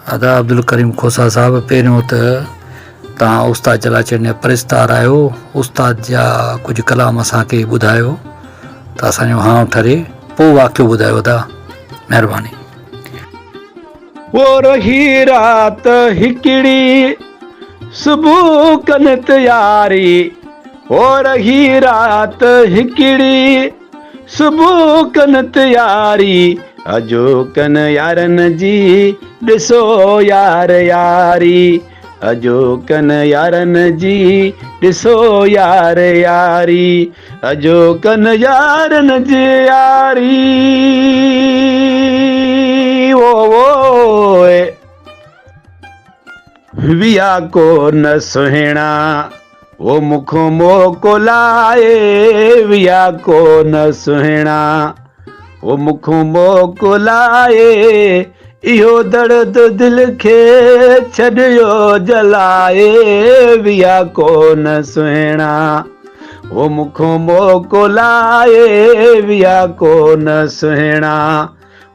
अदा अब्दुल करीम खोसा साहब, पहिरियों त तव्हां उस्ताद जलाल चंद जा परिस्तार आहियो। उस्ताद जा कुझु कलाम असांखे ॿुधायो त असांजो हां ठरे, पोइ वाक़ियो ॿुधायो था, महिरबानी। वो रही रात हिकिड़ी सुबुह कन तयारी, हो रही रात हिकिड़ी सुबुह कन तयारी, अजो कन यारन जी ॾिसो यार यारी, अजो कन यारन जी ॾिसो यार यारी, अजो कन यारन जी यारी। वो विया को न सुहिणा वो मुख मोकुलाए, विया को न सुहिणा वो मुख मोकुलाए, इहो दर्द दिल खे छॾियो जलाए, विया को न सुहिणा वो मुख मोकुलाए, विया को न सुहिणा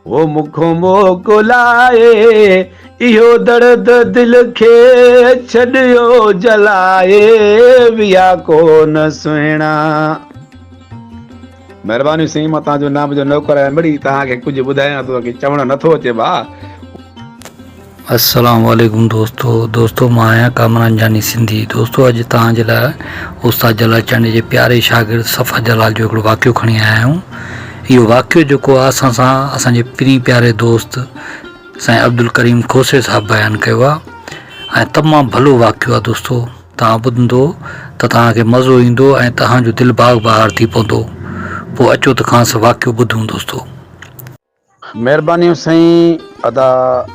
वो मुख मोकुलाए, इहो दर्द दिल खे छॾियो जलाए, विया को न सुहिणा। महिरबानी साईं, मां तव्हांजो नाम जो नौकर आहियां, मिड़ी तव्हांखे कुझु ॿुधायां थो की चवणु नथो अचे भाउ। अस्सलाम वालेकुम दोस्तों, मां आहियां कामरान जानी सिंधी। दोस्तों, अॼु तव्हांजे लाइ उस्ताद जलाल चंद जे प्यारे शागिर्द सफ़ा जलाल जो हिकिड़ो वाक़ियो खणी आया आहियूं। इहो वाक़ियो जेको आहे असांजे प्री प्यारे दोस्त साईं अब्दुल करीम खोसे साहब बयानु कयो आहे, ऐं तमामु भलो वाक़ियो आहे। दोस्तों, तव्हां ॿुधंदो त तव्हांखे मज़ो ईंदो ऐं तव्हांजो दिलि बाग बहार थी पवंदो। पोइ अचो त ख़ासि वाक़ियो ॿुधूं। दोस्तों, महिरबानी साईं। अदा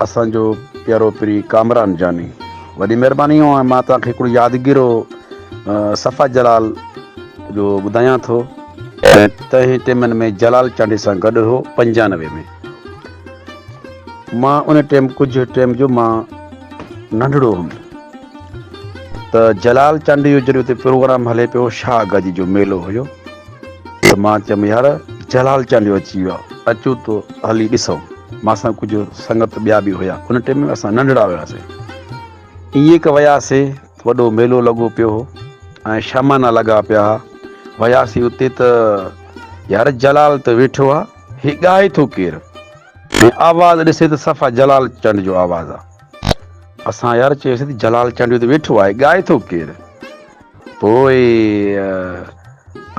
असांजो प्यारो प्री कामरान जानी, वॾी महिरबानी। ऐं मां तव्हांखे हिकिड़ो यादगिरो सफ़ा जलाल जो ॿुधायां थो। तंहिं टाइमनि में जलाल चांडी सां गॾु हो 95 में। मां उन टाइम कुझु टाइम जो मां नंढड़ो हुउमि त जलाल चांडी जो जॾहिं उते प्रोग्राम हले पियो, शाह गजी जो मेलो हुयो, त मां चयुमि यार जलाल चांडी अची वियो आहे, अचूं तो हली ॾिसूं। मां सां कुझु संगत ॿिया बि हुया। उन टाइम में असां नंढड़ा हुयासीं। ईअं कि वयासीं, वॾो मेलो लॻो पियो हो ऐं शामाना लॻा पिया। वयासीं उते त यार जलाल त वेठो आहे, ही ॻाए थो केरु? आवाज़ ॾिसे त सफ़ा जलाल चंड जो आवाज़ आहे। असां यार चयोसीं जलाल चंड त वेठो आहे, ॻाए थो केरु? पोइ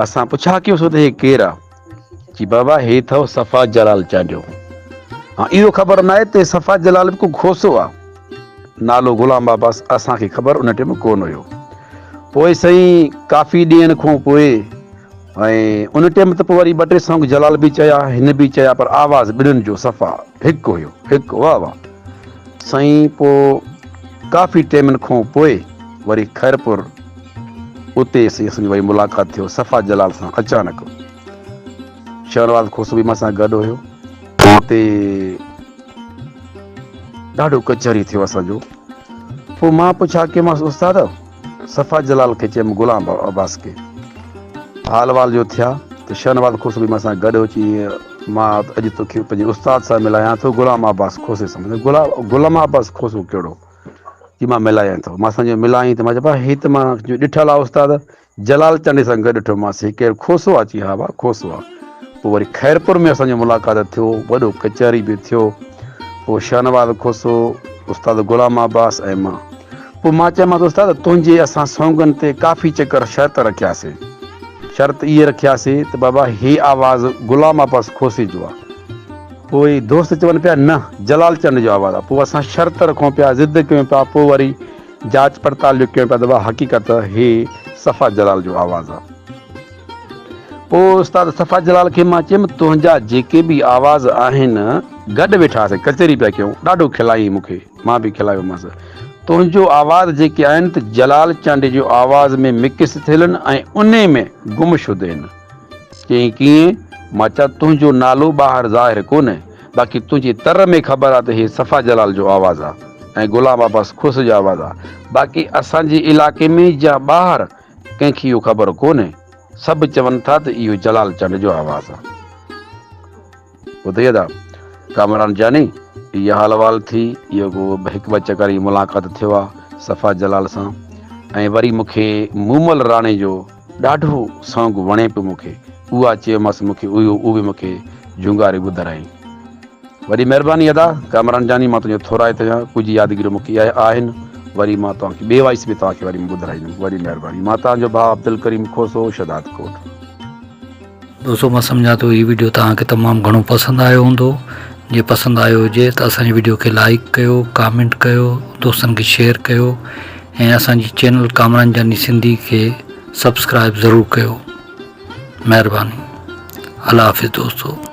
असां पुछा कयोसीं त हे केरु आहे? जी बाबा हे अथव सफ़ा जलाल चंड। हाँ, इहो ख़बर न आहे त सफ़ा जलाल बि को खोसो आहे। नालो गुलाम बाबा असांखे ख़बर उन टाइम कोन हुयो। पोइ साईं काफ़ी ॾींहंनि खां पोइ ऐं उन टाइम त पोइ वरी 2-3 सॉन्ग जलाल बि चया, हिन बि चया, पर आवाज़ ॿिन्हिनि जो सफ़ा हिकु हुयो, हिकु। वाह वाह साईं। पोइ काफ़ी टाइमनि खां पोइ वरी खैरपुर उते असांजी वरी मुलाक़ात थियो सफ़ा जलाल सां। अचानक शहरवाज़ खोसो बि मां सां गॾु हुयो। उते ॾाढो कचहरी थियो असांजो। पोइ मां पुछा की मां उस्ताद सफ़ा जलाल खे चयुमि गुलाम अब्बास खे हाल वाल जो थिया त शहनवाज़ खोसो बि मां सां गॾु अची, मां अॼु तोखे पंहिंजे उस्ताद सां मिलायां थो, गुलाम अब्बास खोसे सां। गुलाम अब्बास खोसो कहिड़ो? जी मां मिलायां थो। मां सम्झो मिलाई त मां चइबो हे त मां ॾिठल आहे उस्ताद, जलाल चंडी सां गॾु ॾिठोमांसि। केरु खोसो आहे? चई हा भाउ खोसो आहे। पोइ वरी खैरपुर में असांजो मुलाक़ात थियो, वॾो कचहरी बि थियो। पोइ शहनवाज़ खोसो, उस्ताद गुलाम अब्बास ऐं मां। पोइ मां चयोमांसि उस्ताद तुंहिंजे असां सॉन्गनि ते काफ़ी चकर शर्त रखियासीं। शर्त इहे रखियासीं त बाबा ही आवाज़ गुलाम अब्बास खोसे जो आहे। पोइ दोस्त चवनि पिया न जलाल चंड जो आवाज़ु आहे। पोइ असां शर्त रखूं पिया, ज़िद कयूं पिया। पोइ वरी जांच पड़ताल जो कयूं पिया त हक़ीक़त ही सफ़ा जलाल जो आवाज़ु आहे। पोइ उस्ताद सफ़ा जलाल खे मां चयुमि तुंहिंजा जेके बि आवाज़ आहिनि, गॾु वेठासीं कचहरी पिया कयूं, ॾाढो खिलाई मूंखे, मां बि खिलायोमांसि। तुंहिंजो आवाज़ जेके आहिनि त जलाल चांडी जो आवाज़ में मिक्स थियल आहिनि ऐं उन में गुमशुदे आहिनि। चई कीअं? मां चयो तुंहिंजो नालो ॿाहिरि ज़ाहिर कोन्हे, बाक़ी तुंहिंजी तर में ख़बर आहे त हे सफ़ा जलाल जो आवाज़ु आहे ऐं गुलाम अब्बास खोसे जो आवाज़ु आहे। बाक़ी असांजे इलाइक़े में या ॿाहिरि कंहिंखे इहो ख़बर कोन्हे। सभु चवनि था त इहो जलाल चंड जो आवाज़ु आहे। ॿुधो था कामरान जानी? इहा हालवाल थी। इहो को हिकु ॿ चकर ई मुलाक़ात थियो आहे सफ़ा जलाल सां। ऐं वरी मूंखे मूमल राणे जो ॾाढो सॉन्ग वणे पियो मूंखे। उहा चयोमांसि मूंखे उहो बि मूंखे जुंगारे ॿुधाई। वॾी महिरबानी अदा कामरान जानी, मां तुंहिंजो थोराए आहियां। कुझु यादगिरियूं मूंखे आहिनि, वरी मां तव्हांखे ॿिए वाइस बि तव्हांखे वरी ॿुधाईंदुमि। वॾी महिरबानी। मां तव्हांजो भाउ अब्दुल करीम खोसो, शदात कोट। दोस्तों मां सम्झा थो हीउ वीडियो तव्हांखे तमामु घणो पसंदि आयो हूंदो। जे पसंदि आयो हुजे त असांजी वीडियो खे लाइक कयो, कमेंट कयो, दोस्तनि खे शेयर कयो ऐं असांजी चैनल कामरान जानी सिंधी खे सब्सक्राइब ज़रूरु कयो। महिरबानी। अल्लाह हाफ़िज़ दोस्तों।